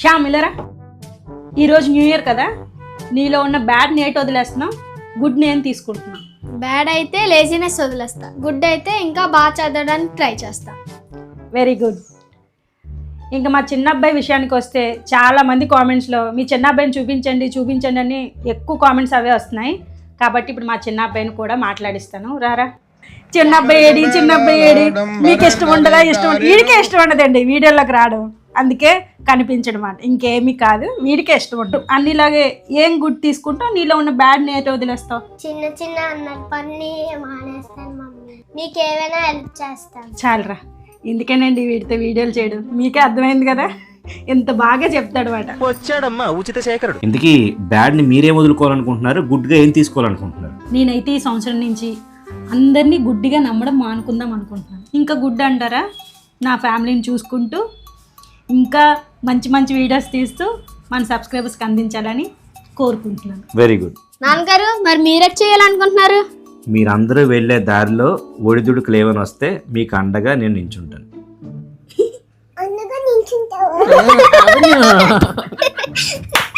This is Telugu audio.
శ్యామ్ ఇల్లరా, ఈరోజు న్యూ ఇయర్ కదా, నీలో ఉన్న బ్యాడ్ నేట్ వదిలేస్తున్నావు, గుడ్ నేమ్ తీసుకుంటున్నావు. బ్యాడ్ అయితే లేజినెస్ వదిలేస్తా, గుడ్ అయితే ఇంకా బాగా చదవడానికి ట్రై చేస్తా. Very good. ఇంకా మా చిన్న అబ్బాయి విషయానికి వస్తే చాలా మంది కామెంట్స్లో మీ చిన్న అబ్బాయిని చూపించండి చూపించండి అని ఎక్కువ కామెంట్స్ అవే వస్తున్నాయి. కాబట్టి ఇప్పుడు మా చిన్న అబ్బాయిని కూడా మాట్లాడిస్తాను. రారా చిన్న అబ్బాయి ఏడి, చిన్న అబ్బాయి ఏడి, మీకు ఇష్టం ఉండదా? ఇష్టం ఉండదు, వీడికే ఇష్టం ఉండదండి వీడియోలోకి రావడం, అందుకే కనిపించడం అంట, ఇంకేమీ కాదు, వీడికే ఇష్టం ఉండదు. అన్నిలాగే ఏం గుడ్ తీసుకుంటావు, నీలో ఉన్న బ్యాడ్ నేట్ వదిలేస్తావు. చిన్న చిన్న అన్న పని మానేస్తాను మమ్మీ, మీకు ఏమైనా హెల్ప్ చేస్తాను. చాలరా, ఇందుకేనండి వీడితో వీడియోలు చేయడం, మీకే అర్థమైంది కదా, ఎంత బాగా చెప్తాడు మాట. వచ్చాడమ్మా ఉచిత శేఖరుడు. ఇంతకీ బ్యాడ్ ని మీరేం వదులుకోవాలనుకుంటున్నారు, గుడ్ గా ఏం తీసుకోవాలనుకుంటున్నారు? నేనైతే ఈ సంవత్సరం నుంచి అందరినీ గుడ్డిగా నమ్మడం మానుకుందాం అనుకుంటున్నాను. ఇంకా గుడ్ అంటారా, నా ఫ్యామిలీని చూసుకుంటూ ఇంకా మంచి మంచి వీడియోస్ తీస్తూ మన సబ్స్క్రైబర్స్కి అందించాలని కోరుకుంటున్నాను. Very good. నాన్నగారు మరి మీరేం చేయాలనుకుంటున్నారు? మీరందరూ వెళ్ళే దారిలో ఒడిదుడుకులు ఏమైనా వస్తే మీకు అండగా నేను నించుంటాను. అందుగా నిల్చుంటావు.